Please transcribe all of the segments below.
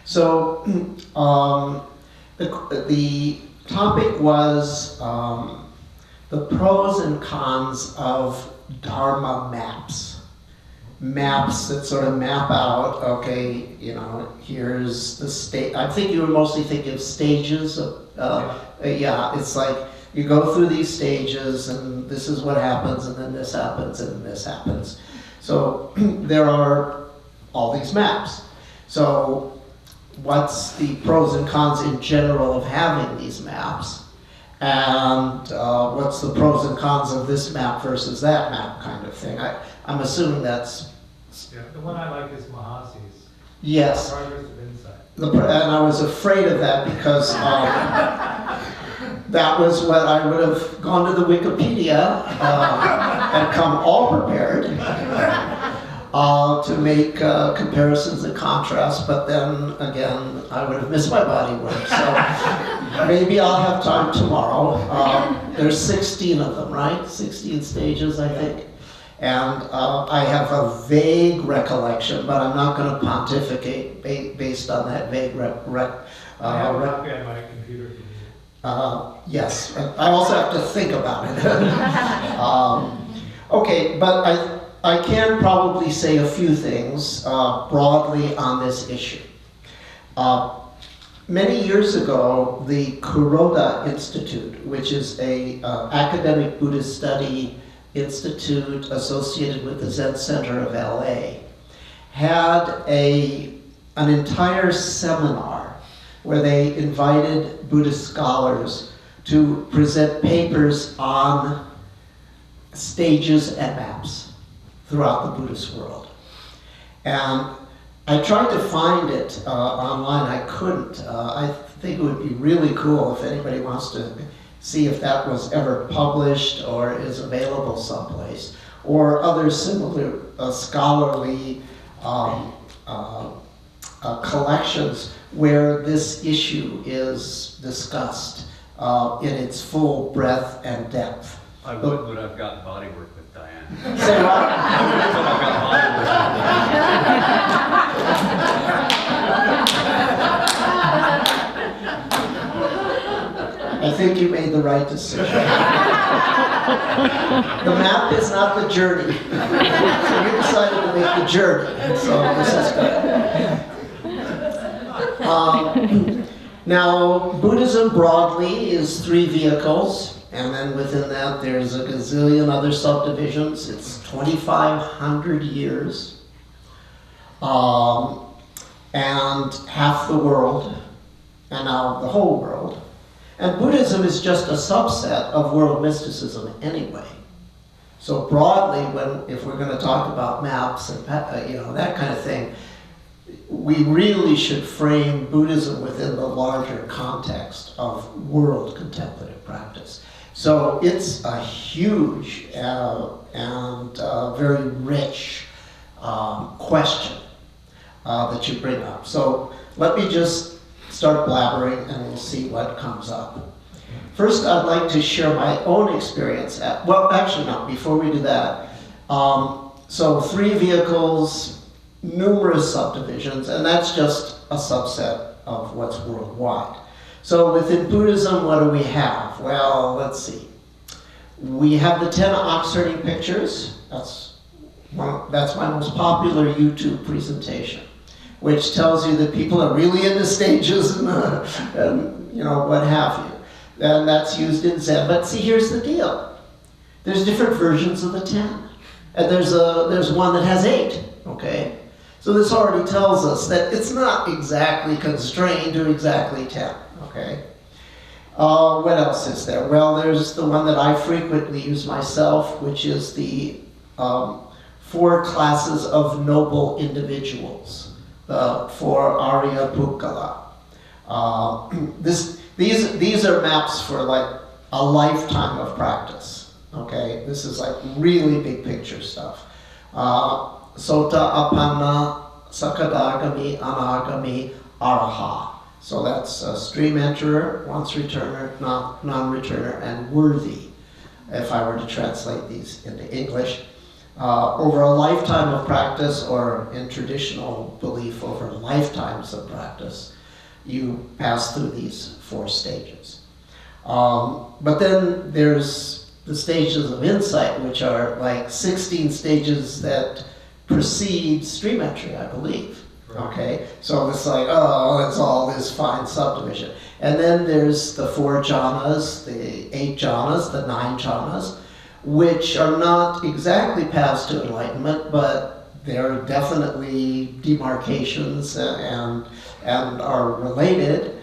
So the topic was the pros and cons of DHARMA maps. Maps that sort of map out, okay, you know, here's the state. I think you were mostly thinking of stages of, yeah, it's like you go through these stages and this is what happens and then this happens and this happens. So there are all these maps. So what's the pros and cons in general of having these maps? And what's the pros and cons of this map versus that map kind of thing? I'm assuming that's... Yeah, the one I like is Mahasi's. Yes. Progress of Insight. And I was afraid of that because that was what I would have gone to the Wikipedia and come all prepared to make comparisons and contrasts, but then again, I would have missed my body work. So maybe I'll have time tomorrow. There's 16 of them, right? 16 stages, I think. And I have a vague recollection, but I'm not going to pontificate based on that vague I have a copy on my computer. yes, I also have to think about it. Okay, but I can probably say a few things broadly on this issue. Many years ago, the Kuroda Institute, which is a academic Buddhist study institute associated with the Zen Center of LA, had an entire seminar where they invited Buddhist scholars to present papers on stages and maps throughout the Buddhist world. And I tried to find it online, I couldn't. I think it would be really cool if anybody wants to see if that was ever published or is available someplace, or other similar scholarly collections where this issue is discussed in its full breadth and depth. I would, but I've got body work with Diane. Say what? I've got body I think you made the right decision. The map is not the journey. So you decided to make the journey, so this is good. Now, Buddhism broadly is 3 vehicles, and then within that there's a gazillion other subdivisions. It's 2,500 years, and half the world, and now the whole world. And Buddhism is just a subset of world mysticism anyway. So broadly, if we're going to talk about maps and that kind of thing, we really should frame Buddhism within the larger context of world contemplative practice. So it's a huge and very rich question that you bring up. So let me just start blabbering and we'll see what comes up. First, I'd like to share my own experience well, actually no, before we do that. So 3 vehicles, numerous subdivisions, and that's just a subset of what's worldwide. So within Buddhism, what do we have? Well, let's see. We have the 10 ox-herding pictures. That's my most popular YouTube presentation, which tells you that people are really into stages and you know, what have you. And that's used in Zen. But see, here's the deal. There's different versions of the 10. And there's one that has 8, okay? So this already tells us that it's not exactly constrained to exactly 10, okay? What else is there? Well, there's the one that I frequently use myself, which is the 4 classes of noble individuals. The 4 Arya Pukkala. These are maps for like a lifetime of practice. Okay, this is like really big picture stuff. Sota, Appanna, Sakadagami, Anagami, Araha. So that's stream enterer, once returner, non-returner, and worthy, if I were to translate these into English. over a lifetime of practice, or in traditional belief, over lifetimes of practice, you pass through these 4 stages. But then there's the stages of insight, which are like 16 stages that precede stream entry, I believe. Right. Okay, so it's like, oh, it's all this fine subdivision. And then there's the 4 jhanas, the 8 jhanas, the 9 jhanas, which are not exactly paths to enlightenment, but they're definitely demarcations and are related.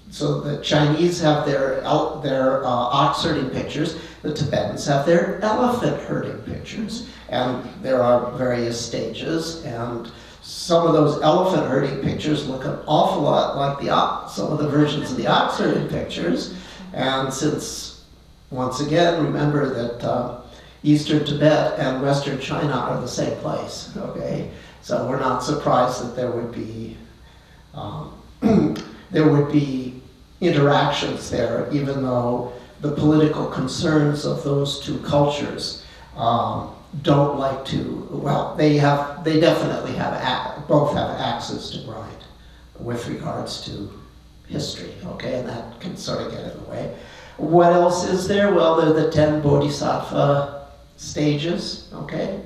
So the Chinese have their ox herding pictures. The Tibetans have their elephant herding pictures, and there are various stages. And some of those elephant herding pictures look an awful lot like some of the versions of the ox herding pictures. And since, once again, remember that Eastern Tibet and Western China are the same place. Okay, so we're not surprised that there would be interactions there, even though the political concerns of those 2 cultures don't like to. Well, they definitely both have axes to grind with regards to history. Okay, and that can sort of get in the way. What else is there? Well, there are the 10 bodhisattva stages. Okay.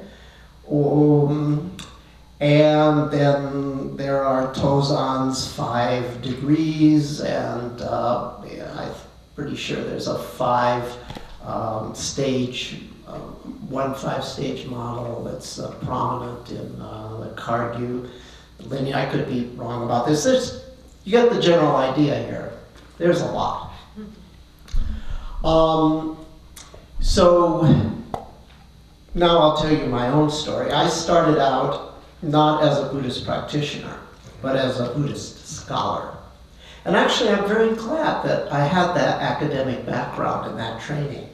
And then there are Tozan's 5 degrees, and I'm pretty sure there's a 5-stage model that's prominent in the Kagyu lineage. I could be wrong about this. You get the general idea here. There's a lot. So now I'll tell you my own story. I started out not as a Buddhist practitioner, but as a Buddhist scholar. And actually, I'm very glad that I had that academic background and that training.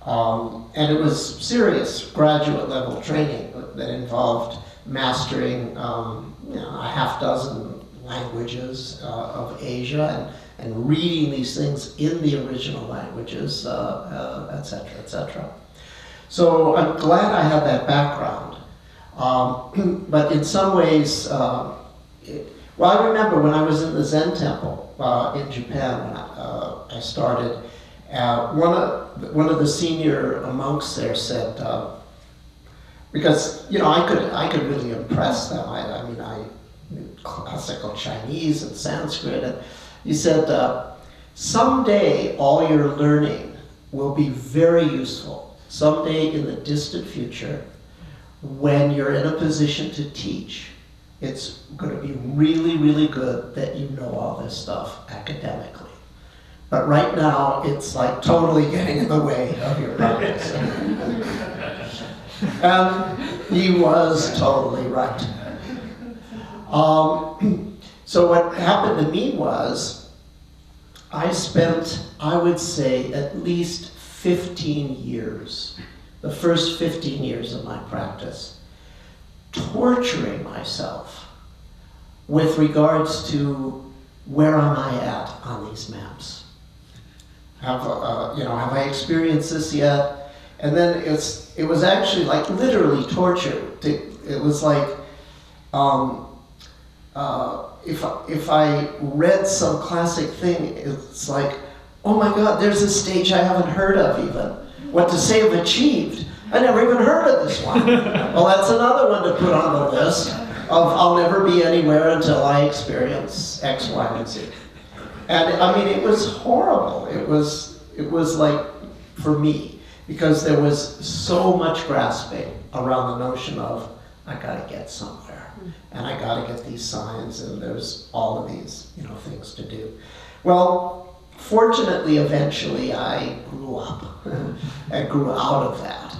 And it was serious graduate level training that involved mastering a half dozen languages of Asia and reading these things in the original languages, et cetera, et cetera. So I'm glad I had that background. But in some ways, I remember when I was in the Zen temple in Japan, when I started, one of the senior monks there said, because I could really impress them. I knew classical Chinese and Sanskrit, and he said, someday all your learning will be very useful. Someday in the distant future, when you're in a position to teach, it's going to be really, really good that you know all this stuff academically. But right now, it's like totally getting in the way of your practice. And he was totally right. So what happened to me was, I spent, I would say, at least 15 years, the first 15 years of my practice, torturing myself with regards to where am I at on these maps? Have I experienced this yet? And then it was actually like literally torture. It was like if I read some classic thing, it's like, oh my God, there's a stage I haven't heard of even. What to say of achieved? I never even heard of this one. Well, that's another one to put on the list of I'll never be anywhere until I experience X, Y, and Z. And I mean, it was horrible. It was like, for me, because there was so much grasping around the notion of, I gotta get somewhere, and I gotta get these signs, and there's all of these, things to do. Well, fortunately, eventually, I grew up. I grew out of that.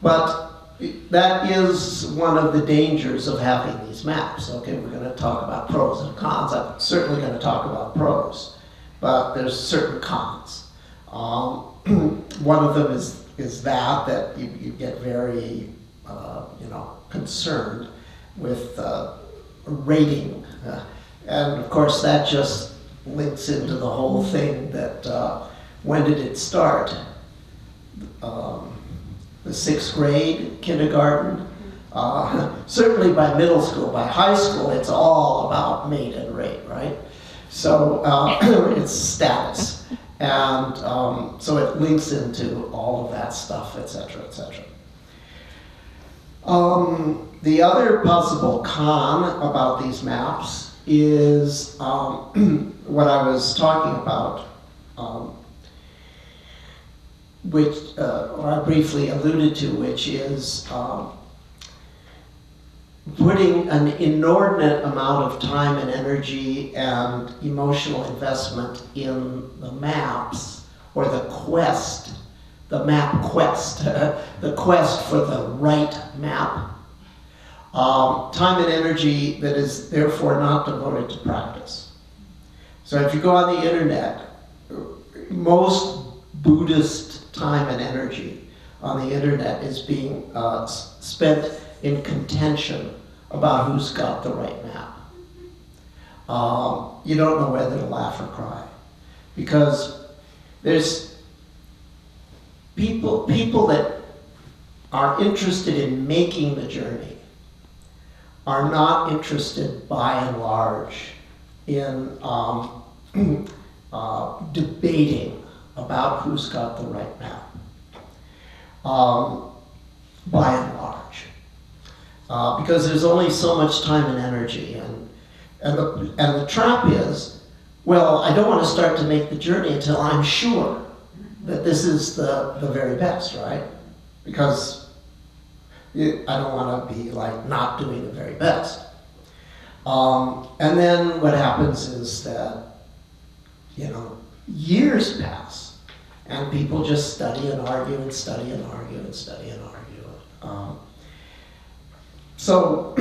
But that is one of the dangers of having these maps. Okay, we're going to talk about pros and cons. I'm certainly going to talk about pros, but there's certain cons. One of them is that you get very concerned with rating, and of course that just links into the whole thing that when did it start? the 6th grade, kindergarten, certainly by middle school. By high school, it's all about mate and rate, right? So it's status. And so it links into all of that stuff, et cetera, et cetera. The other possible con about these maps is what I was talking about, which or I briefly alluded to, which is putting an inordinate amount of time and energy and emotional investment in the maps, or the quest, the map quest, the quest for the right map. Time and energy that is therefore not devoted to practice. So if you go on the internet, most Buddhist time and energy on the internet is being spent in contention about who's got the right map. You don't know whether to laugh or cry, because there's people that are interested in making the journey are not interested, by and large, in debating about who's got the right map, by and large. Because there's only so much time and energy, and the trap is, well, I don't want to start to make the journey until I'm sure that this is the very best, right? Because I don't want to be like not doing the very best. And then what happens is that, years pass, and people just study and argue and study and argue and study and argue. So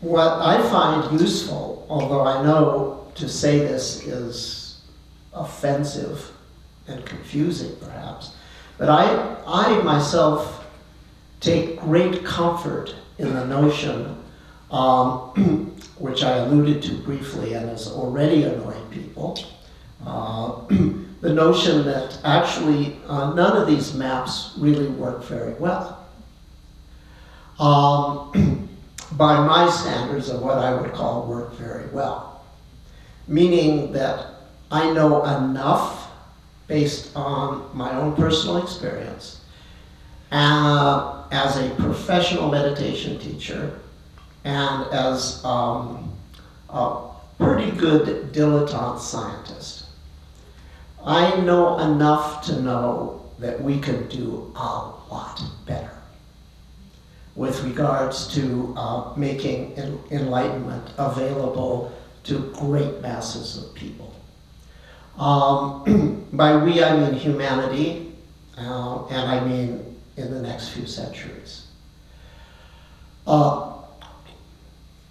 what I find useful, although I know to say this is offensive and confusing perhaps, but I myself take great comfort in the notion, which I alluded to briefly and has already annoyed people, the notion that actually none of these maps really work very well. By my standards of what I would call work very well. Meaning that I know enough based on my own personal experience as a professional meditation teacher and as a pretty good dilettante scientist. I know enough to know that we can do a lot better with regards to making enlightenment available to great masses of people. By we, I mean humanity, and I mean in the next few centuries.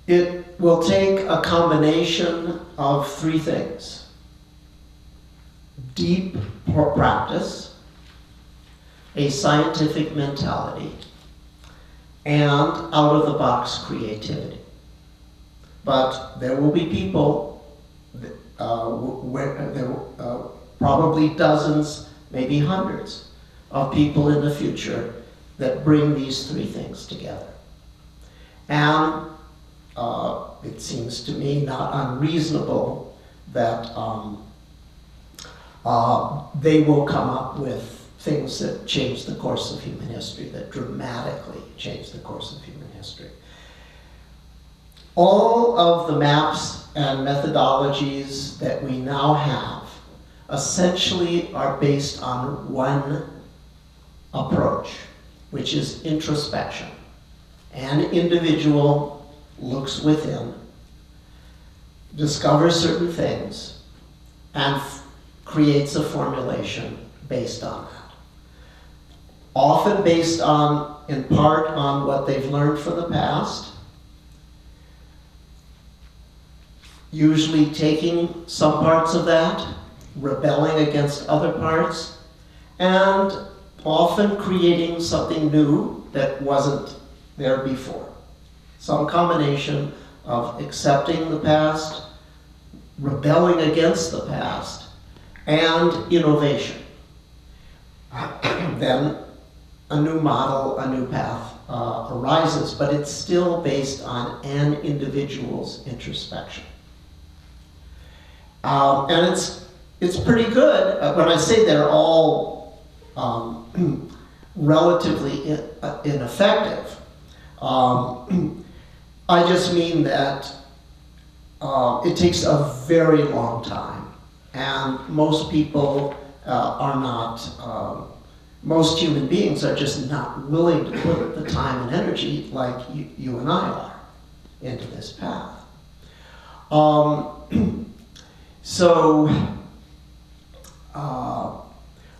It will take a combination of three things: deep practice, a scientific mentality, and out-of-the-box creativity. But there will be people, probably dozens, maybe hundreds of people in the future that bring these three things together. And it seems to me not unreasonable that they will come up with things that change the course of human history, that dramatically change the course of human history. All of the maps and methodologies that we now have essentially are based on one approach, which is introspection. An individual looks within, discovers certain things, and creates a formulation based on that. Often based on, in part, on what they've learned from the past, usually taking some parts of that, rebelling against other parts, and often creating something new that wasn't there before. Some combination of accepting the past, rebelling against the past, and innovation. then a new model, a new path arises, but it's still based on an individual's introspection. And it's pretty good. When I say they're all relatively ineffective, I just mean that it takes a very long time, and most people are not, most human beings are just not willing to put the time and energy like you and I are into this path. So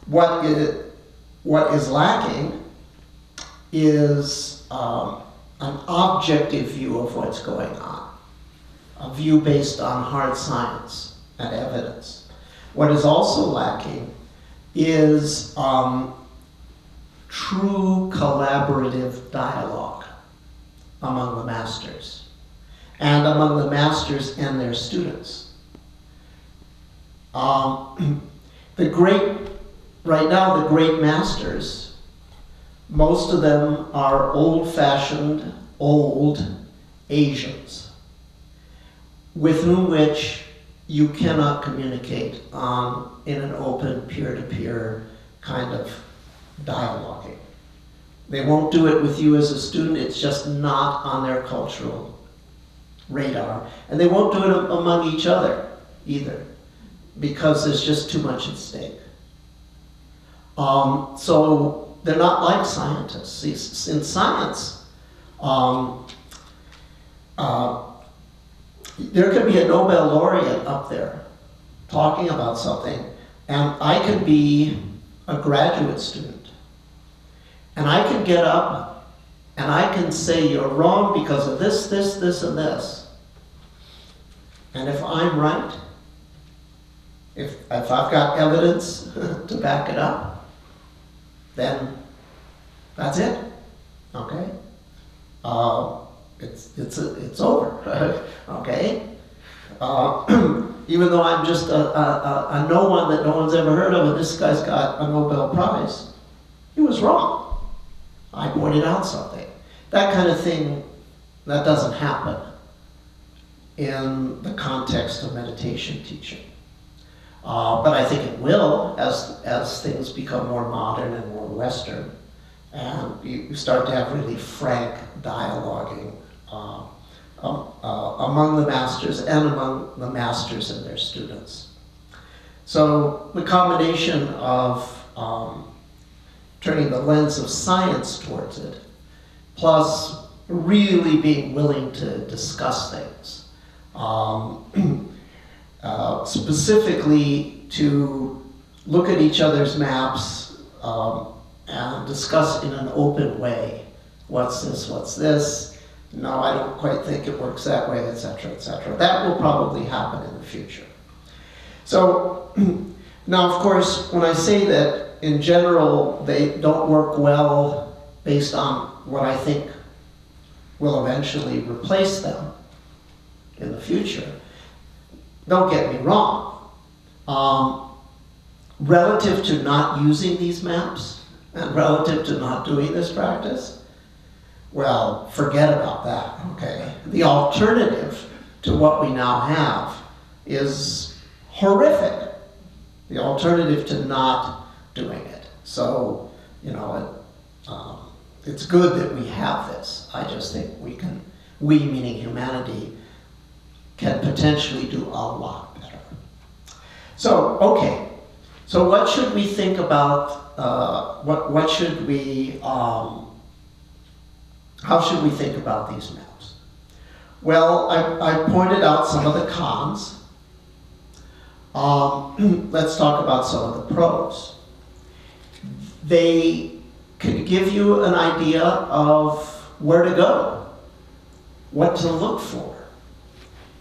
what is lacking is an objective view of what's going on, a view based on hard science and evidence. What is also lacking is true collaborative dialogue among the masters, and among the masters and their students. Right now, the great masters, most of them are old-fashioned, old Asians, with which you cannot communicate in an open, peer-to-peer kind of dialoguing. They won't do it with you as a student. It's just not on their cultural radar. And they won't do it among each other either, because there's just too much at stake. So they're not like scientists. In science, there could be a Nobel laureate up there talking about something, and I could be a graduate student. And I can get up and I can say you're wrong because of this, this, this, and this. And if I'm right, if I've got evidence to back it up, then that's it, okay? It's over, okay? Even though I'm just a no one that no one's ever heard of, and this guy's got a Nobel Prize, he was wrong. I pointed out something. That kind of thing, that doesn't happen in the context of meditation teaching. But I think it will as things become more modern and more Western, and you start to have really frank dialoguing among the masters and among the masters and their students. So the combination of turning the lens of science towards it, plus really being willing to discuss things, specifically to look at each other's maps and discuss in an open way. What's this? What's this? No, I don't quite think it works that way, etc., etc. That will probably happen in the future. So now, of course, when I say that in general they don't work well based on what I think will eventually replace them in the future, don't get me wrong. Relative to not using these maps and relative to not doing this practice, well, forget about that, okay? The alternative to what we now have is horrific. The alternative to not doing it. So, you know, it's good that we have this. I just think we meaning humanity, can potentially do a lot better. So, okay. So what should we think about, what should we, how should we think about these maps? Well, I pointed out some of the cons. Let's talk about some of the pros. They can give you an idea of where to go, what to look for.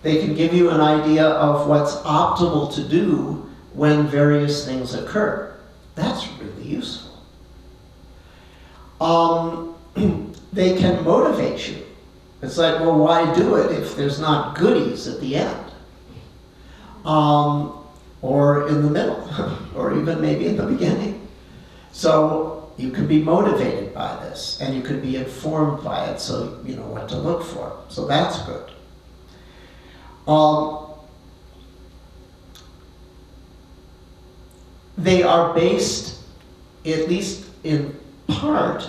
They can give you an idea of what's optimal to do when various things occur. That's really useful. They can motivate you. It's like, well, why do it if there's not goodies at the end? Or in the middle, or even maybe in the beginning. So you can be motivated by this, and you can be informed by it, so you know what to look for. So that's good. They are based, at least in part,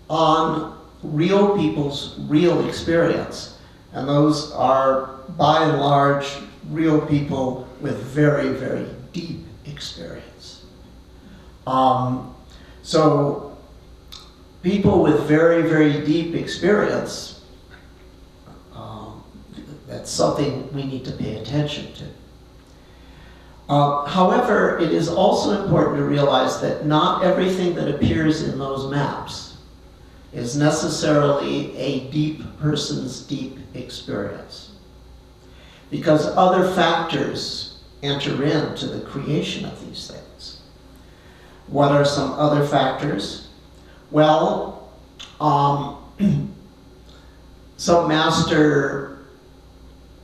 on real people's real experience. And those are, by and large, real people with very, very deep experience. So people with very, very deep experience, that's something we need to pay attention to. However, it is also important to realize that not everything that appears in those maps is necessarily a deep person's deep experience, because other factors enter into the creation of these things. What are some other factors? Well, some master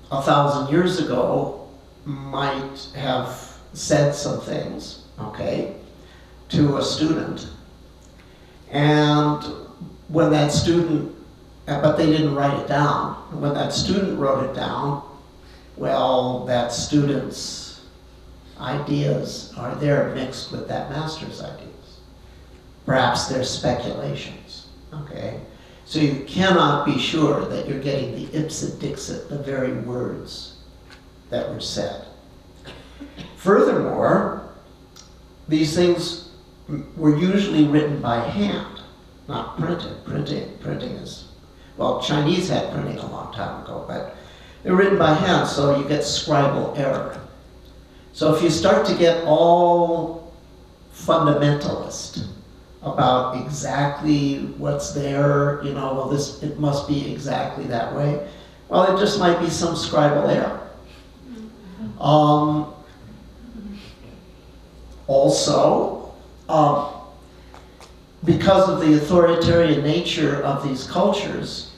1,000 years ago might have said some things, okay, to a student, and when that student, but they didn't write it down. When that student wrote it down, well, that student's ideas are there mixed with that master's ideas. Perhaps they're speculations, okay? So you cannot be sure that you're getting the ipsit dixit, the very words that were said. Furthermore, these things were usually written by hand, not printed. Printing is, well, Chinese had printing a long time ago, but they're written by hand, so you get scribal error. So if you start to get all fundamentalist about exactly what's there, you know, well, it must be exactly that way, well, it just might be some scribal error. Also, because of the authoritarian nature of these cultures,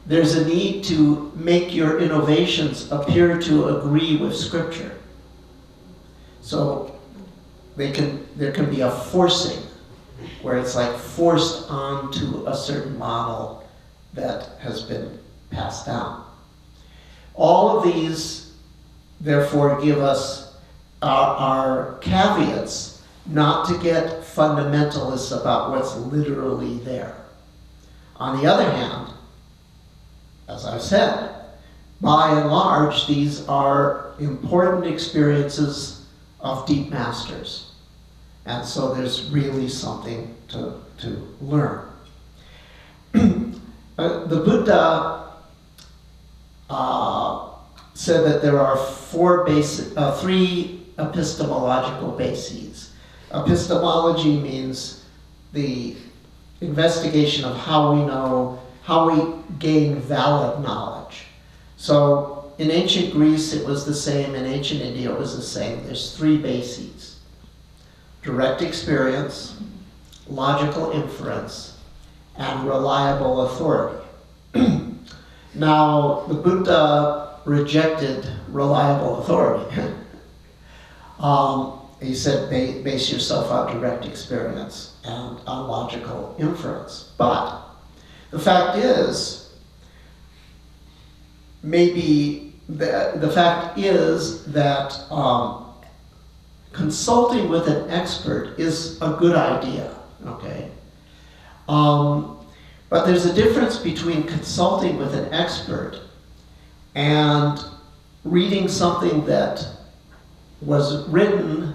there's a need to make your innovations appear to agree with Scripture. So there can be a forcing, where it's like forced onto a certain model that has been passed down. All of these, therefore, give us our caveats not to get fundamentalists about what's literally there. On the other hand, as I've said, by and large, these are important experiences of deep masters. And so there's really something to learn. The Buddha said that there are three epistemological bases. Epistemology means the investigation of how we know, how we gain valid knowledge. So in ancient Greece it was the same, in ancient India it was the same. There's three bases: direct experience, logical inference, and reliable authority. Now, the Buddha rejected reliable authority. He said, base yourself on direct experience and on logical inference. But the fact is, the fact is that consulting with an expert is a good idea, okay? But there's a difference between consulting with an expert and reading something that was written,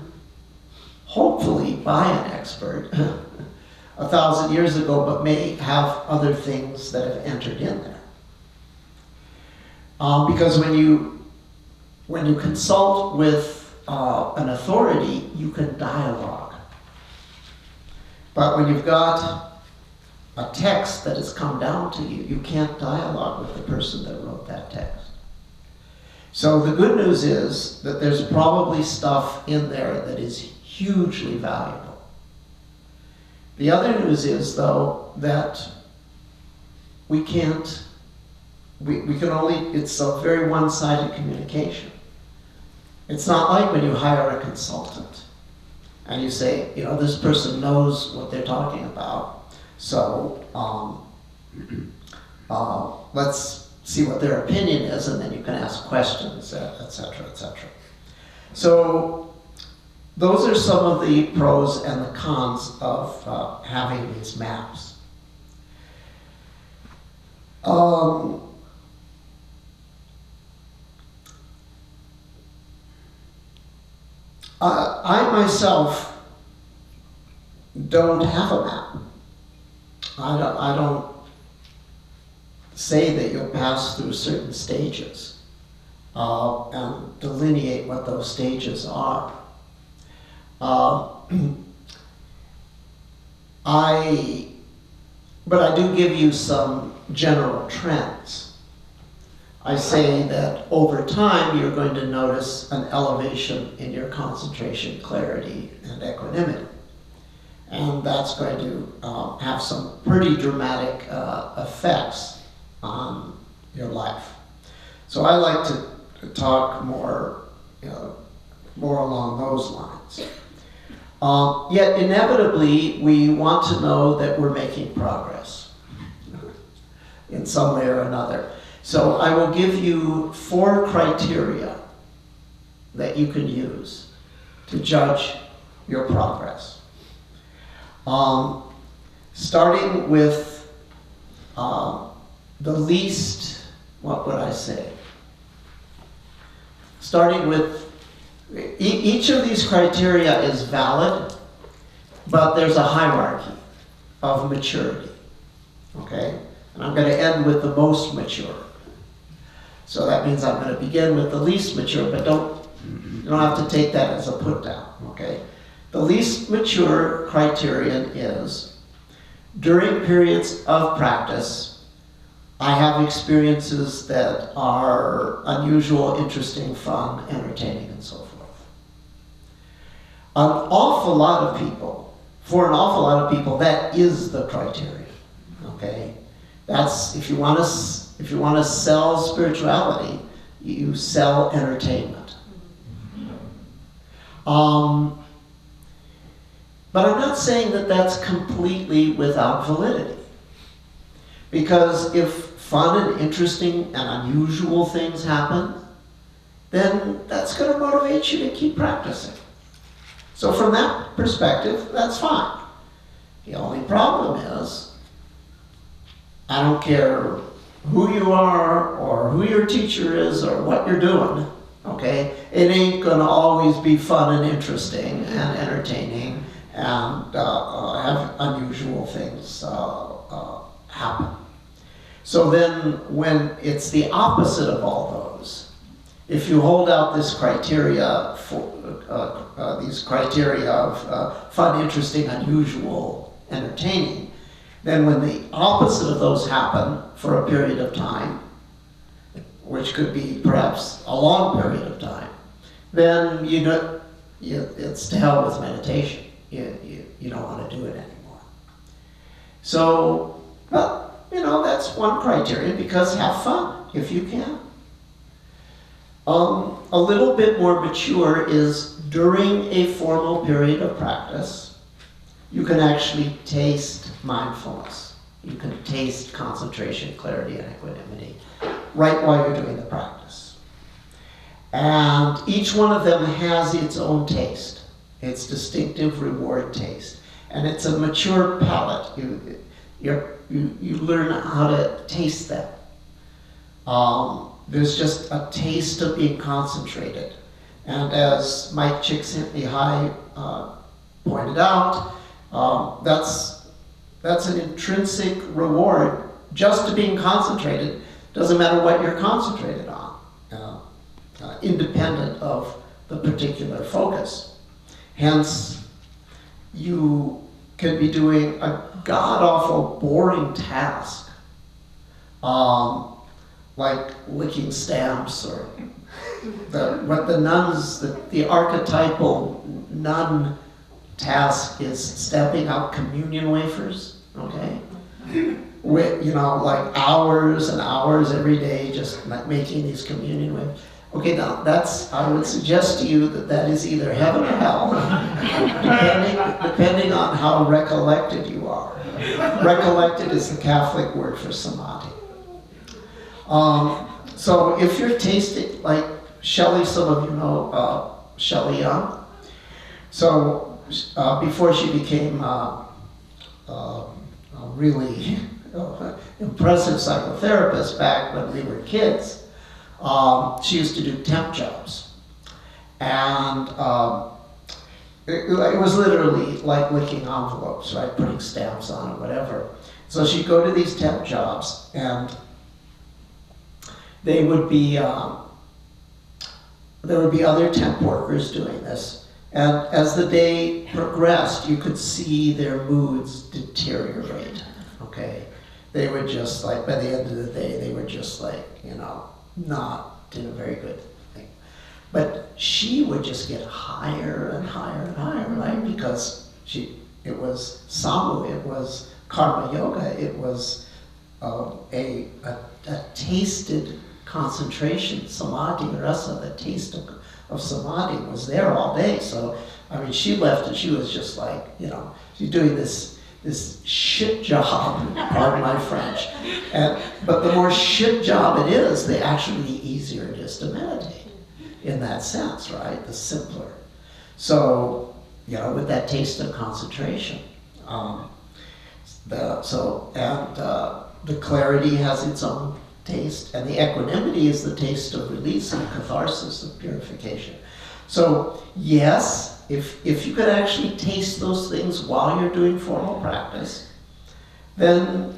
hopefully by an expert, 1,000 years ago, but may have other things that have entered in there. Because when you consult with an authority, you can dialogue. But when you've got a text that has come down to you, you can't dialogue with the person that wrote that text. So the good news is that there's probably stuff in there that is hugely valuable. The other news is, though, that we can only, it's a very one-sided communication. It's not like when you hire a consultant. And you say, you know, this person knows what they're talking about, so let's see what their opinion is, and then you can ask questions, et cetera, et cetera. So those are some of the pros and the cons of having these maps. I myself don't have a map. I don't say that you'll pass through certain stages and delineate what those stages are. But I do give you some general trends. I say that over time you're going to notice an elevation in your concentration, clarity, and equanimity. And that's going to have some pretty dramatic effects on your life. So I like to talk more, more along those lines. Yet inevitably, we want to know that we're making progress in some way or another. So I will give you 4 criteria that you can use to judge your progress. Starting with the least, what would I say? Starting with, each of these criteria is valid, but there's a hierarchy of maturity, okay? And I'm going to end with the most mature. So that means I'm going to begin with the least mature, but you don't have to take that as a put down, okay? The least mature criterion is, during periods of practice, I have experiences that are unusual, interesting, fun, entertaining, and so forth. An awful lot of people, for an awful lot of people, that is the criterion, okay? That's, if you want to sell spirituality, you sell entertainment. But I'm not saying that that's completely without validity. Because if fun and interesting and unusual things happen, then that's going to motivate you to keep practicing. So from that perspective, that's fine. The only problem is, I don't care who you are or who your teacher is or what you're doing, okay? It ain't going to always be fun and interesting and entertaining and have unusual things happen. So then when it's the opposite of all those, if you hold out this criteria for these criteria of fun, interesting, unusual, entertaining, then when the opposite of those happen for a period of time, which could be perhaps a long period of time, then it's to hell with meditation. You don't want to do it anymore. So, but that's one criterion, because have fun if you can. A little bit more mature is, during a formal period of practice, you can actually taste mindfulness. You can taste concentration, clarity, and equanimity right while you're doing the practice. And each one of them has its own taste, its distinctive reward taste. And it's a mature palate. You learn how to taste them. There's just a taste of being concentrated. And as Mike Csikszentmihalyi pointed out, that's an intrinsic reward just to being concentrated. Doesn't matter what you're concentrated on, independent of the particular focus. Hence, you can be doing a god-awful boring task, like licking stamps, or what the nuns, the archetypal nun task is stamping out communion wafers, okay? With, like hours and hours every day, just like making these communion wafers. Okay, now I would suggest to you that that is either heaven or hell, depending on how recollected you are. Recollected is the Catholic word for samadhi. So if you're tasting, like Shelley, some of you know Shinzen Young. So before she became a really impressive psychotherapist back when we were kids, she used to do temp jobs. And it was literally like licking envelopes, right? Putting stamps on it, whatever. So she'd go to these temp jobs, and they would be, there would be other temp workers doing this. And as the day progressed, you could see their moods deteriorate, okay? They were just like, by the end of the day, they were just like, you know, not in a very good thing. But she would just get higher and higher and higher, right? Because it was samu, it was karma yoga, it was a tasted concentration, samadhi, rasa, the taste of samadhi was there all day. So, I mean, she left and she was just like, you know, she's doing this shit job, pardon my French. But the more shit job it is, the actually easier it is to meditate in that sense, right? The simpler. So, you know, with that taste of concentration. The clarity has its own taste, and the equanimity is the taste of release and catharsis, of purification. So, yes, if you could actually taste those things while you're doing formal practice, then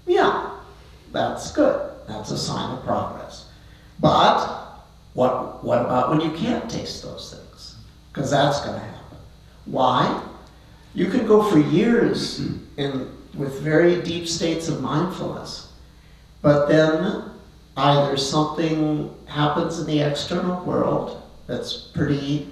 yeah, that's good. That's a sign of progress. But what about when you can't taste those things? Because that's going to happen. Why? You could go for years with very deep states of mindfulness, but then either something happens in the external world that's pretty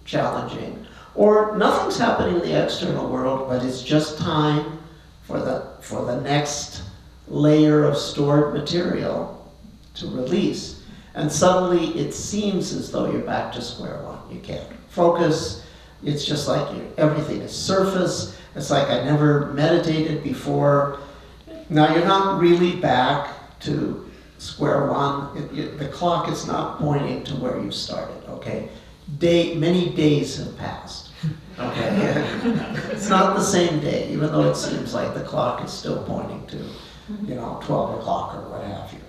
challenging, or nothing's happening in the external world, but it's just time for the next layer of stored material to release. And suddenly it seems as though you're back to square one. You can't focus. It's just like everything is surface. It's like I never meditated before. Now you're not really back to square one. The clock is not pointing to where you started, okay? Many days have passed, okay? It's not the same day, even though it seems like the clock is still pointing to, you know, 12 o'clock or what have you.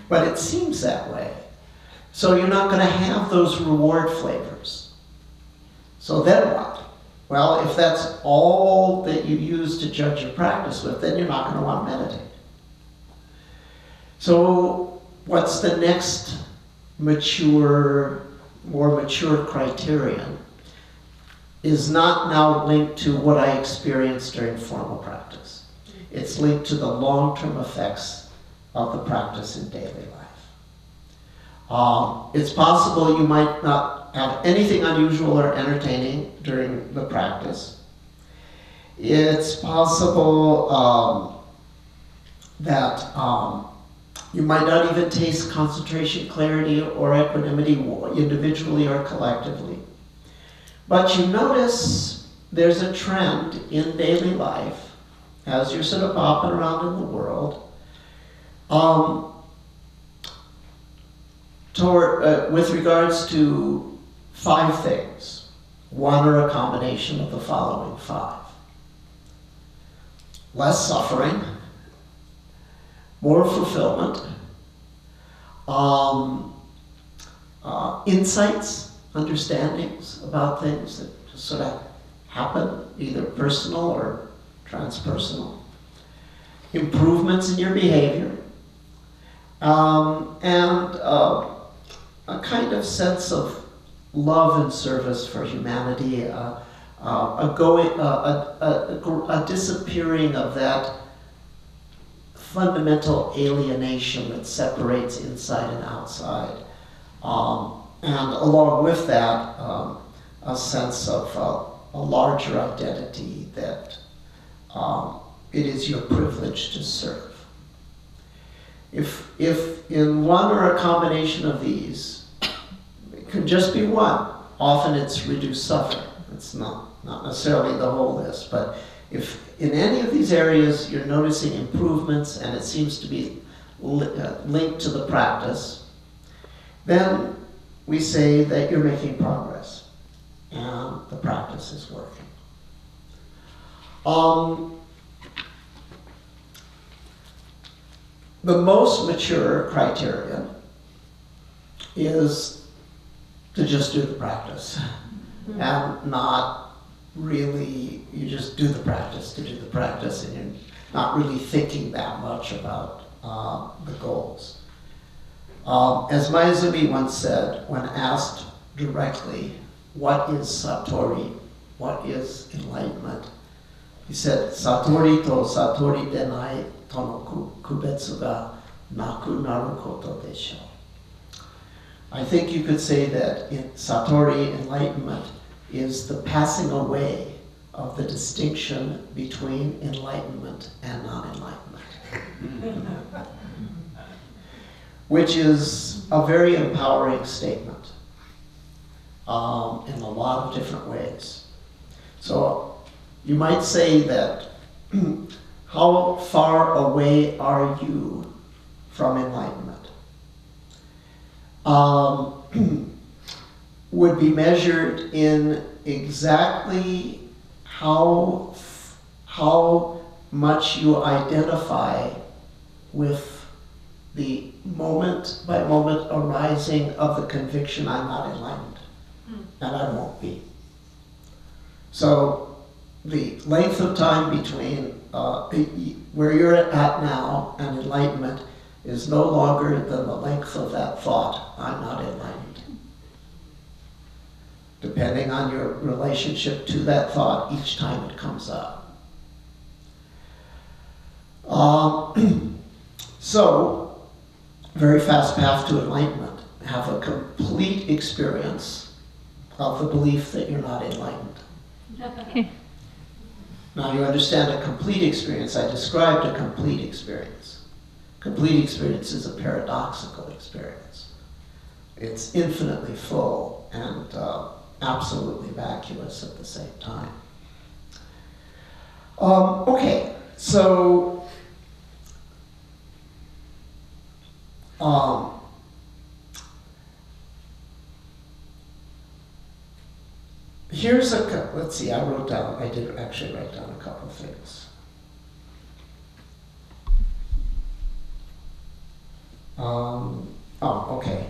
But it seems that way. So you're not going to have those reward flavors. So then what? Well, if that's all that you use to judge your practice with, then you're not going to want to meditate. So what's the next more mature criterion is not now linked to what I experienced during formal practice. It's linked to the long-term effects of the practice in daily life. It's possible you might not have anything unusual or entertaining during the practice. It's possible that you might not even taste concentration, clarity, or equanimity individually or collectively. But you notice there's a trend in daily life, as you're sort of bopping around in the world, with regards to 5 things. One or a combination of the following 5. Less suffering, more fulfillment, insights, understandings about things that just sort of happen, either personal or transpersonal, improvements in your behavior, and a kind of sense of love and service for humanity, a disappearing of that fundamental alienation that separates inside and outside. And along with that, a sense of a larger identity that it is your privilege to serve. If in one or a combination of these can just be one. Often it's reduced suffering. It's not necessarily the whole list, but if in any of these areas you're noticing improvements and it seems to be linked to the practice, then we say that you're making progress and the practice is working. The most mature criteria is to just do the practice and not really, you just do the practice to do the practice and you're not really thinking that much about the goals. As Maezumi once said, when asked directly, what is Satori, what is enlightenment, he said, Satori to Satori denai tono kubetsu ga naku naru koto desho. I think you could say that Satori, enlightenment, is the passing away of the distinction between enlightenment and non-enlightenment. Which is a very empowering statement in a lot of different ways. So you might say that how far away are you from enlightenment? Would be measured in exactly how much you identify with the moment by moment arising of the conviction, I'm not enlightened, and I won't be. So the length of time between where you're at now and enlightenment is no longer than the length of that thought, I'm not enlightened. Depending on your relationship to that thought each time it comes up. So, very fast path to enlightenment. Have a complete experience of the belief that you're not enlightened. Now you understand a complete experience. I described a complete experience. Complete experience is a paradoxical experience. It's infinitely full and absolutely vacuous at the same time. Okay, so here's let's see, I did actually write down a couple of things. Okay.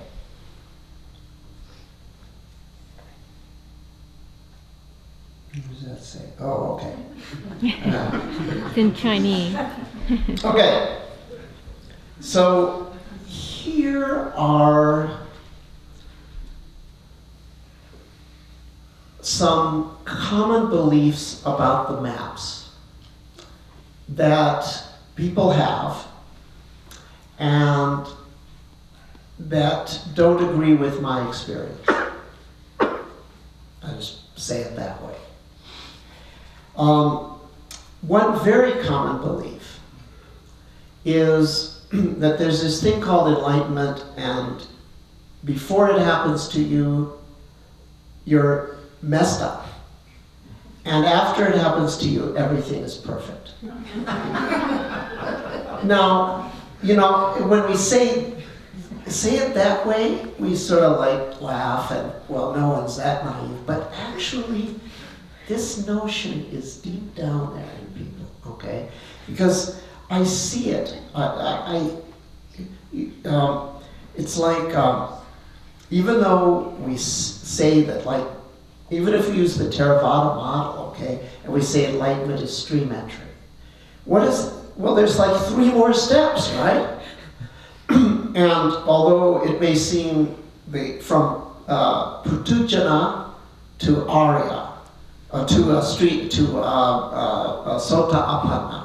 What does that say? Oh, okay. It's in Chinese. Okay. So here are some common beliefs about the maps that people have and that don't agree with my experience. I just say it that way. One very common belief is that there's this thing called enlightenment, and before it happens to you, you're messed up. And after it happens to you, everything is perfect. Now, you know, when we say it that way, we sort of like laugh and, well, no one's that naive. But actually, this notion is deep down there in people, okay? Because I see it. It's like, even though we say that, like, even if we use the Theravada model, okay, and we say enlightenment is stream entry, well, there's like 3 more steps, right? And although it may seem from Putujana to Arya, to Sota Apana.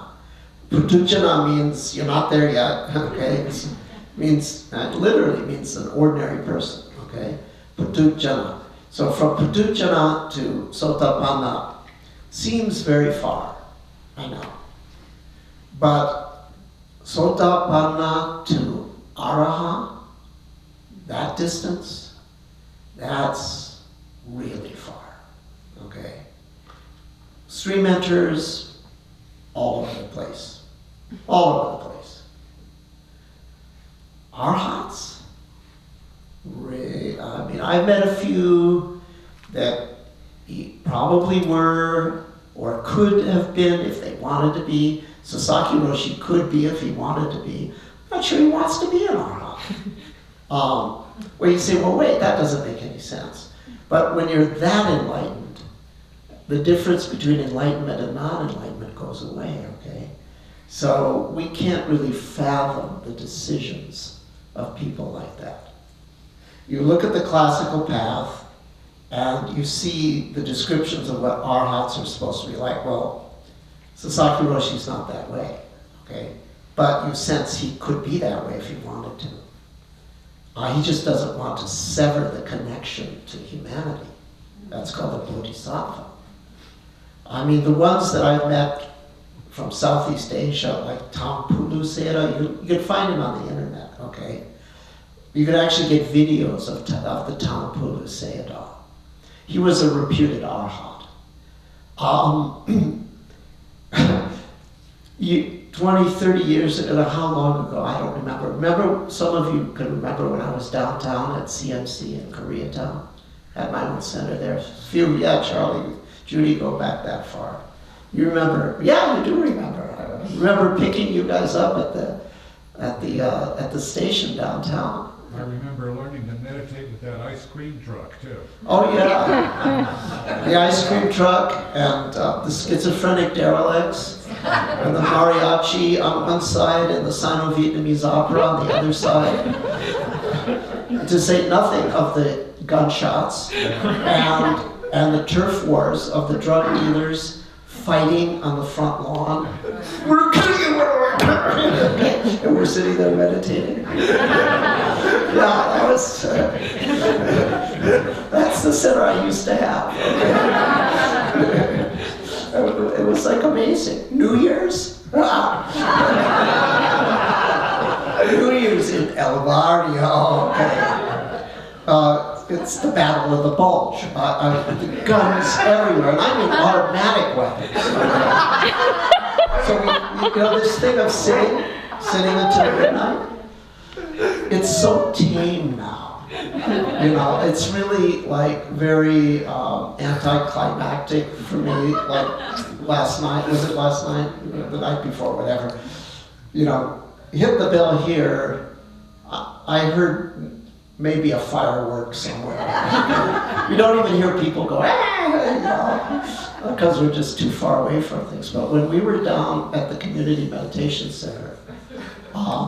Putujana means you're not there yet, okay? It means, literally means an ordinary person, okay? Putujana. So from Putujana to Sotapanna seems very far, I know. But Sotapanna to Araha, that distance, That's really far, okay? Stream mentors, all over the place. All over the place. Arhats, I mean, I've met a few that probably were or could have been if they wanted to be. Sasaki Roshi could be if he wanted to be. I'm not sure he wants to be an Arhat. Where you say, well, wait, that doesn't make any sense. But when you're that enlightened, the difference between enlightenment and non-enlightenment goes away, okay? So we can't really fathom the decisions of people like that. You look at the classical path, and you see the descriptions of what arhats are supposed to be like. Well, Sasaki Roshi's not that way, okay? But you sense he could be that way if he wanted to. He just doesn't want to sever the connection to humanity. That's called a bodhisattva. I mean, the ones that I've met from Southeast Asia, like Tampulu Sayadaw, you can find him on the internet, okay? You could actually get videos of the Tampulu Sayadaw. He was a reputed arhat. 20, 30 years ago, how long ago, I don't remember. Remember, some of you can remember when I was downtown at CMC in Koreatown, at my own center there. Yeah, Charlie, Judy, go back that far. You remember? Yeah, you do remember. I remember picking you guys up at the station downtown. I remember learning to meditate with that ice cream truck too. Oh yeah, the ice cream truck and the schizophrenic derelicts and the mariachi on one side and the Sino-Vietnamese opera on the other side. To say nothing of the gunshots and the turf wars of the drug dealers fighting on the front lawn. We're killing you! And we're sitting there meditating. Yeah, that's the center I used to have. It was like amazing. New Year's? New Year's in El Barrio, okay. It's the Battle of the Bulge. The guns everywhere, and I mean automatic weapons. So you know this thing of sitting until midnight. It's so tame now. You know, it's really like very anticlimactic for me. Like last night, was it last night? The night before, whatever. You know, hit the bell here. I heard maybe a firework somewhere. You don't even hear people go, you know, because we're just too far away from things. But when we were down at the Community Meditation Center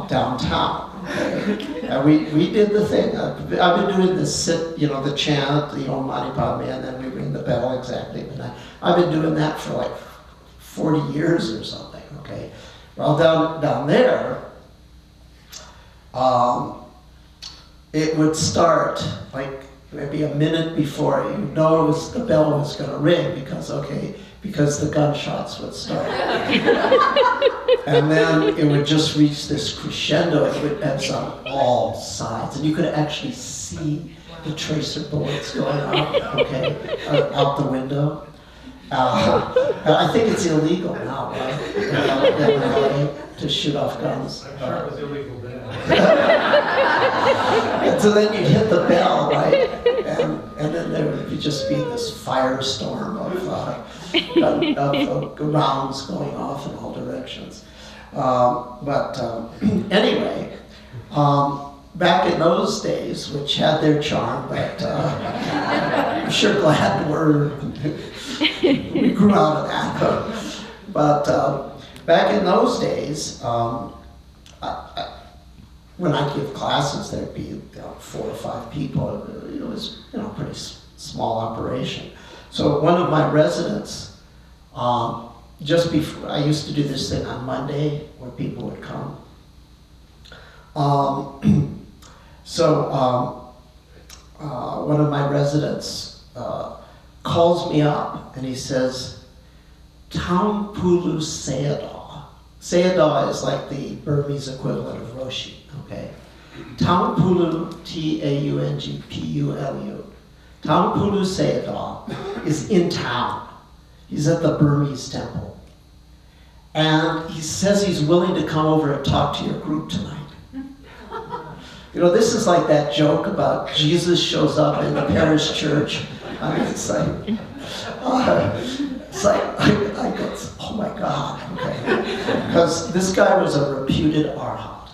downtown, okay, and we did the thing. I've been doing this the chant, the Om Mani Padme, and then we ring the bell exactly at midnight. I've been doing that for like 40 years or something, okay? Well, down there, it would start like maybe a minute before you know the bell was going to ring because the gunshots would start. And then it would just reach this crescendo. It would ebb on all sides. And you could actually see the tracer bullets going out, out the window. I think it's illegal now, right? To shoot off guns. I'm sure it was illegal then. And so then you'd hit the bell, right? And then there would just be this firestorm of rounds going off in all directions. Anyway, back in those days, which had their charm, but I'm sure glad we grew out of that. But back in those days, when I give classes, there'd be 4 or 5 people. It was a pretty small operation. So one of my residents, just before, I used to do this thing on Monday where people would come. One of my residents calls me up and he says, Tampulu Sayadaw. Sayadaw is like the Burmese equivalent of Roshi, okay? Tampulu, Taungpulu, Taungpulu Sayadaw is in town. He's at the Burmese temple. And he says he's willing to come over and talk to your group tonight. You know, this is like that joke about Jesus shows up in the parish church. I mean, it's like I go, oh my God, okay. Because this guy was a reputed arhat.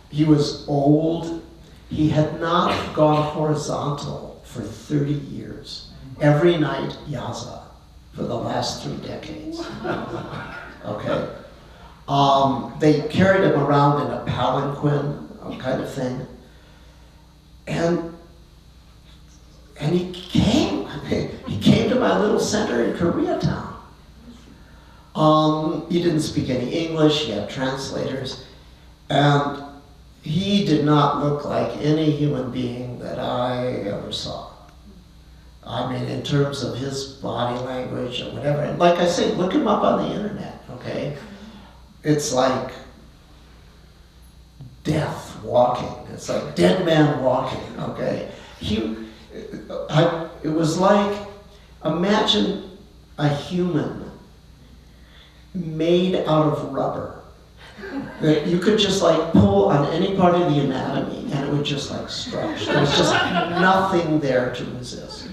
He was old. He had not gone horizontal for 30 years. Every night, yaza, for the last 3 decades. Okay. They carried him around in a palanquin, kind of thing. And he came to my little center in Koreatown. He didn't speak any English, he had translators, and he did not look like any human being that I ever saw. I mean, in terms of his body language or whatever. And like I say, look him up on the internet, okay? It's like death walking. It's like dead man walking, okay? It was like, imagine a human made out of rubber that you could just like pull on any part of the anatomy and it would just like stretch. There was just nothing there to resist.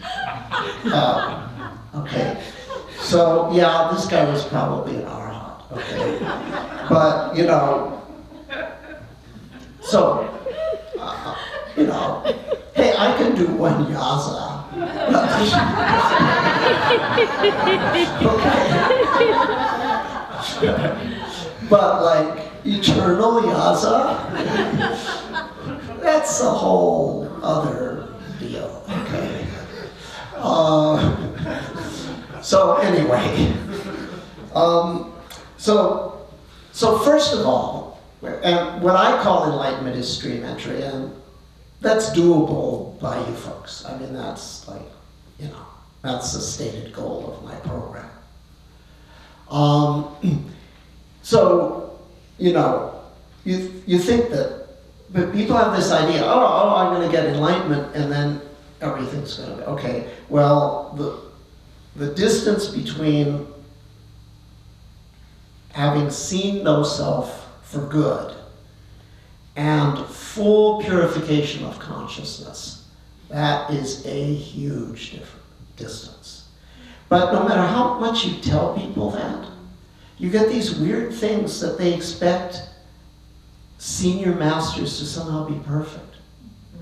Okay, so yeah, this guy was probably an arhat, okay? But, you know, so, you know, hey, I can do one yaza. Okay. But like eternal yaza, that's a whole other deal, okay? So anyway, so first of all, and what I call enlightenment is stream entry, and that's doable by you folks. I mean, that's like, you know, that's the stated goal of my program. So, you know, you think that, but people have this idea, oh, I'm going to get enlightenment, and then everything's going to be, okay. Well, the distance between having seen no self for good and full purification of consciousness, that is a huge distance. But no matter how much you tell people that, you get these weird things that they expect senior masters to somehow be perfect,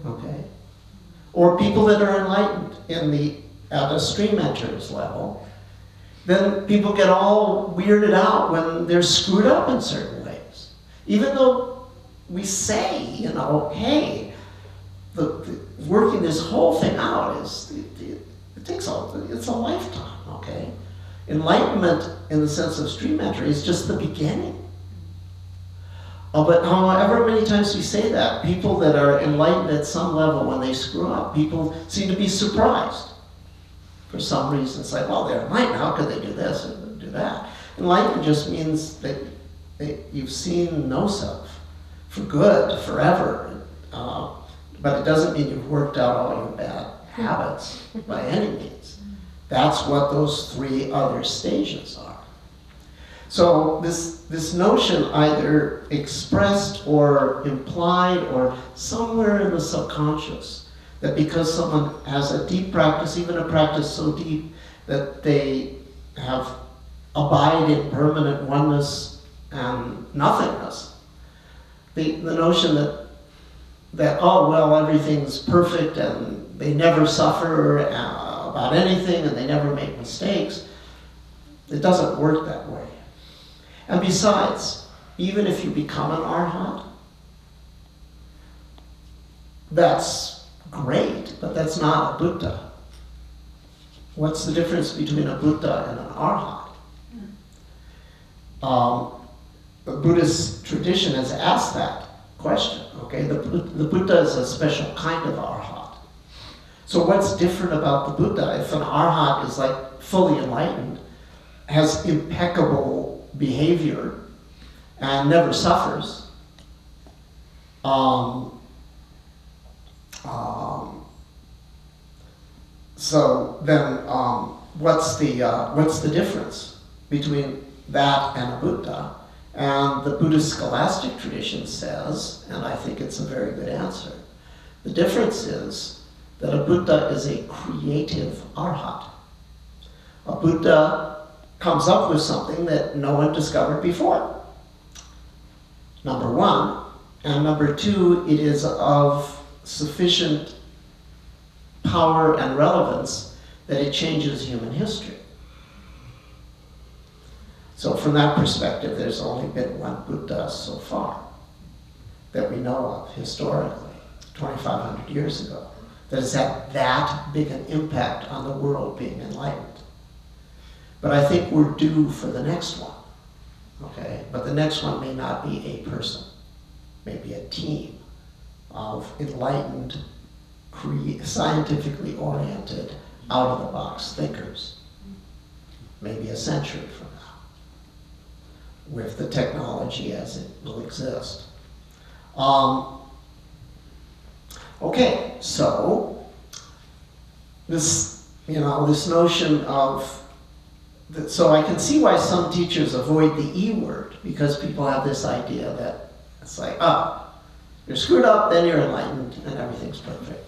okay? Or people that are enlightened at a stream enters level, then people get all weirded out when they're screwed up in certain ways. Even though we say, you know, hey, working this whole thing out it's a lifetime, okay? Enlightenment in the sense of stream entry is just the beginning. But however many times we say that, people that are enlightened at some level, when they screw up, people seem to be surprised. For some reason, it's like, well, they're enlightened, how could they do this or do that? Enlightenment just means that you've seen no self for good, forever. But it doesn't mean you've worked out all your bad habits by any means. That's what those 3 other stages are. So this notion, either expressed or implied or somewhere in the subconscious, that because someone has a deep practice, even a practice so deep that they abide in permanent oneness and nothingness, the notion that oh, well, everything's perfect and they never suffer about anything and they never make mistakes, it doesn't work that way. And besides, even if you become an arhat, that's great, but that's not a Buddha. What's the difference between a Buddha and an arhat? The Buddhist tradition has asked that question, okay? The Buddha is a special kind of arhat. So what's different about the Buddha? If an arhat is like fully enlightened, has impeccable behavior, and never suffers, So then, what's the difference between that and a Buddha? And the Buddhist scholastic tradition says, and I think it's a very good answer, the difference is that a Buddha is a creative arhat. A Buddha comes up with something that no one discovered before. Number one. And number two, it is of sufficient power and relevance that it changes human history. So from that perspective, there's only been one Buddha so far that we know of historically, 2,500 years ago, that has had that big an impact on the world being enlightened. But I think we're due for the next one, okay? But the next one may not be a person, maybe a team of enlightened, scientifically oriented, out-of-the-box thinkers, maybe a century from now, with the technology as it will exist. Okay, so this notion of, so I can see why some teachers avoid the E word, because people have this idea that it's like, you're screwed up, then you're enlightened, and everything's perfect.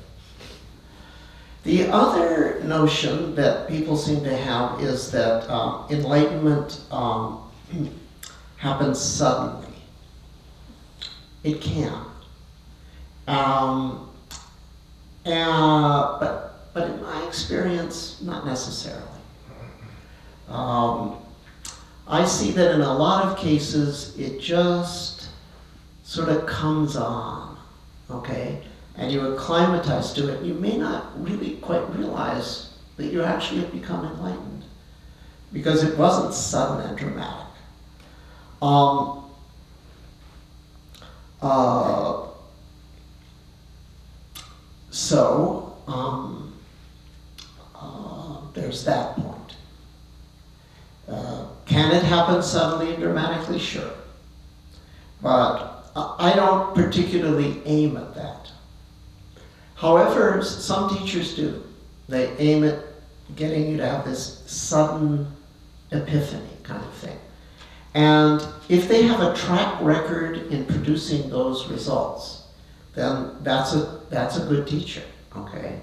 The other notion that people seem to have is that enlightenment happens suddenly. It can. But in my experience, not necessarily. I see that in a lot of cases, it just sort of comes on, okay? And you acclimatize to it. You may not really quite realize that you actually have become enlightened, because it wasn't sudden and dramatic. There's that point. Can it happen suddenly and dramatically? Sure. But I don't particularly aim at that. However, some teachers do. They aim at getting you to have this sudden epiphany kind of thing. And if they have a track record in producing those results, then that's a good teacher, okay?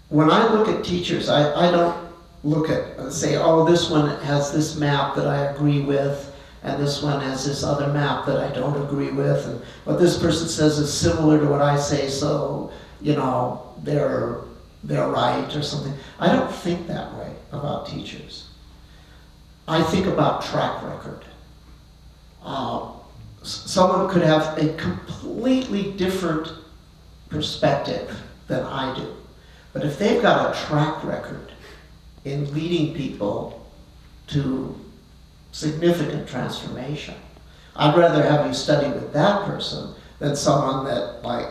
When I look at teachers, I don't look at, say, oh, this one has this map that I agree with, and this one has this other map that I don't agree with, and what this person says is similar to what I say, so, you know, they're right or something. I don't think that way about teachers. I think about track record. Someone could have a completely different perspective than I do. But if they've got a track record in leading people to significant transformation, I'd rather have you study with that person than someone that, like,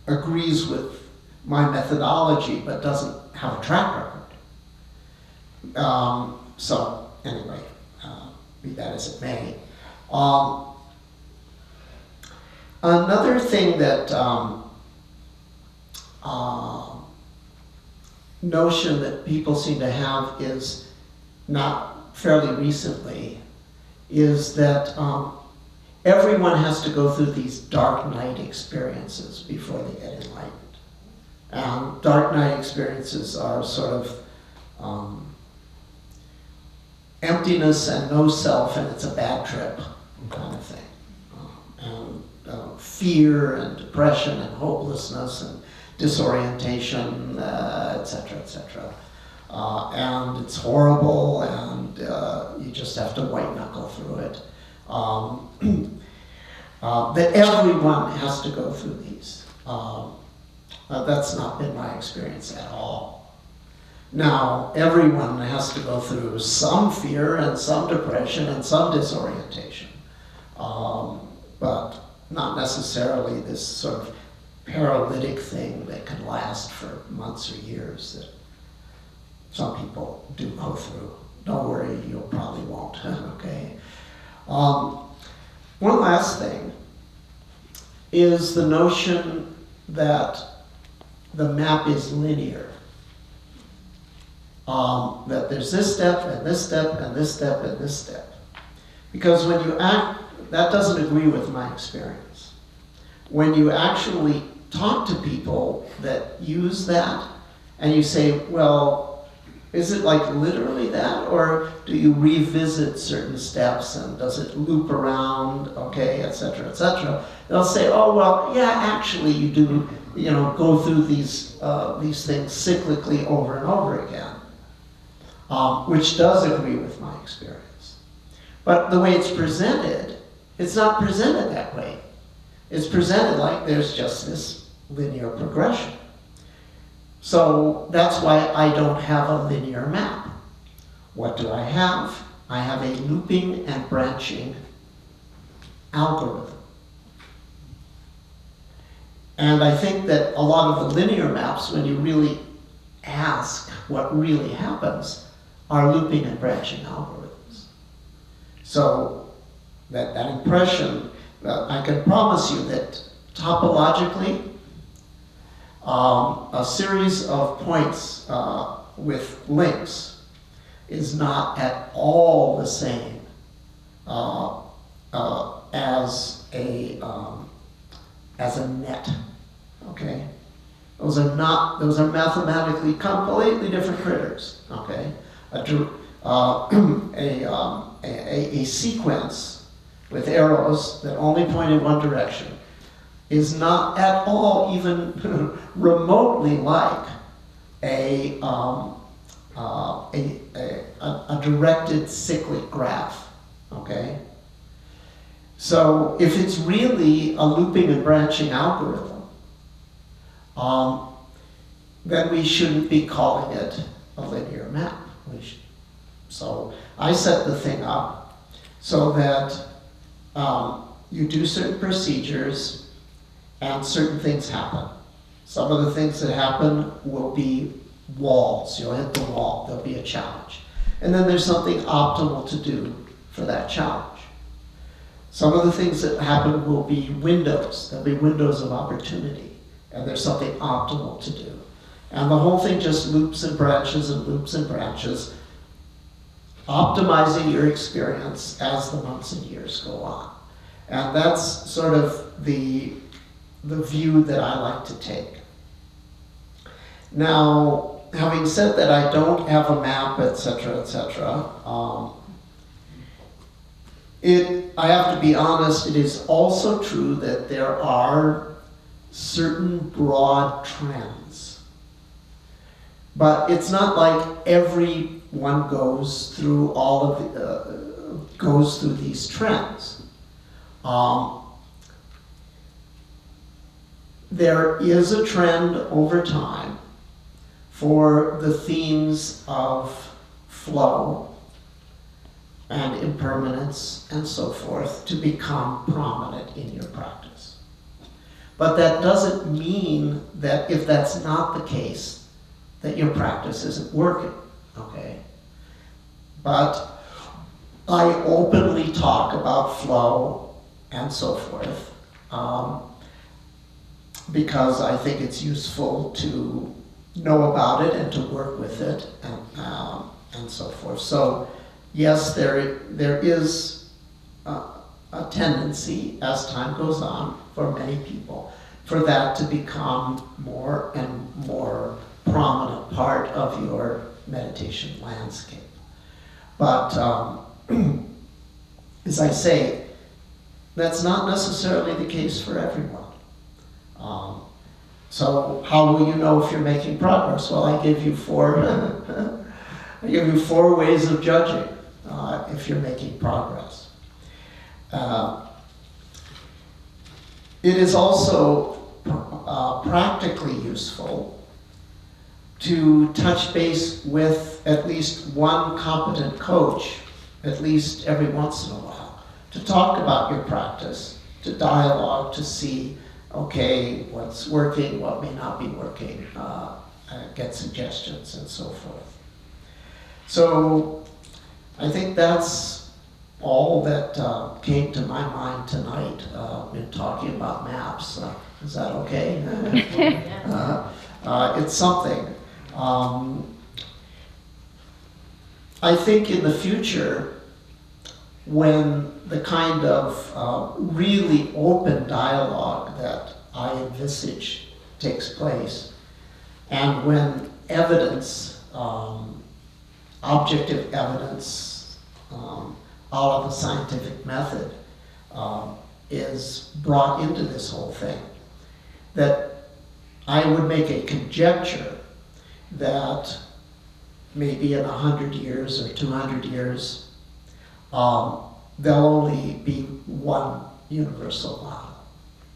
agrees with my methodology but doesn't have a track record. So anyway, be that as it may. Another thing that notion that people seem to have is, not fairly recently, is that everyone has to go through these dark night experiences before they get enlightened. Dark night experiences are sort of emptiness and no self, and it's a bad trip kind of thing. Fear and depression and hopelessness and disorientation, etc., etc. And it's horrible, and you just have to white knuckle through it. That everyone has to go through these. That's not been my experience at all. Now, everyone has to go through some fear and some depression and some disorientation, but not necessarily this sort of paralytic thing that can last for months or years that some people do go through. Don't worry, you probably won't, okay? One last thing is the notion that the map is linear. that there's this step and this step and this step and this step. Because when you act, that doesn't agree with my experience. When you actually talk to people that use that, and you say, well, is it like literally that, or do you revisit certain steps and does it loop around, okay, et cetera, they'll say, oh, well, yeah, actually you do, go through these things cyclically over and over again, which does agree with my experience. But the way it's presented, it's not presented that way. It's presented like there's just this linear progression. So that's why I don't have a linear map. What do I have? I have a looping and branching algorithm. And I think that a lot of the linear maps, when you really ask what really happens, are looping and branching algorithms. So that impression, I can promise you that topologically, a series of points with links is not at all the same as a net. Okay, those are mathematically completely different critters. Okay, a sequence with arrows that only point in one direction is not at all even remotely like a directed cyclic graph, okay? So if it's really a looping and branching algorithm, then we shouldn't be calling it a linear map. So I set the thing up so that you do certain procedures and certain things happen. Some of the things that happen will be walls. You'll hit the wall. There'll be a challenge. And then there's something optimal to do for that challenge. Some of the things that happen will be windows. There'll be windows of opportunity. And there's something optimal to do. And the whole thing just loops and branches and loops and branches, optimizing your experience as the months and years go on. And that's sort of the view that I like to take. Now, having said that, I don't have a map, etc., etc. I have to be honest, it is also true that there are certain broad trends. But it's not like everyone goes through goes through these trends. There is a trend over time for the themes of flow and impermanence and so forth to become prominent in your practice. But that doesn't mean that if that's not the case, that your practice isn't working, okay? But I openly talk about flow and so forth because I think it's useful to know about it and to work with it and so forth. So yes, there is a tendency as time goes on for many people for that to become more and more prominent part of your meditation landscape. But as I say, that's not necessarily the case for everyone. So how will you know if you're making progress? Well, I give you four ways of judging if you're making progress. It is also practically useful to touch base with at least one competent coach, at least every once in a while, to talk about your practice, to dialogue, to see, okay, what's working, what may not be working, get suggestions and so forth. So I think that's all that came to my mind tonight in talking about maps. Is that okay? It's something. I think in the future, when the kind of really open dialogue that I envisage takes place, and when evidence, objective evidence, out of the scientific method is brought into this whole thing, that I would make a conjecture that maybe in 100 years or 200 years, there'll only be one universal model.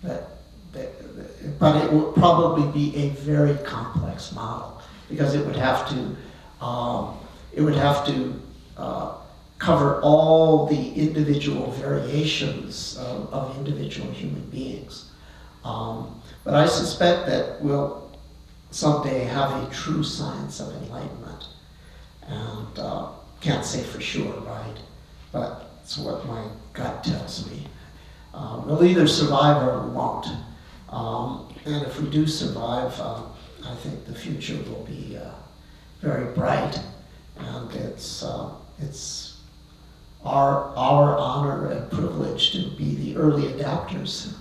But it will probably be a very complex model, because it would have to cover all the individual variations of individual human beings. But I suspect that we'll someday have a true science of enlightenment. And can't say for sure, right? But it's what my gut tells me. We'll either survive or we won't. And if we do survive, I think the future will be very bright. And it's our honor and privilege to be the early adapters.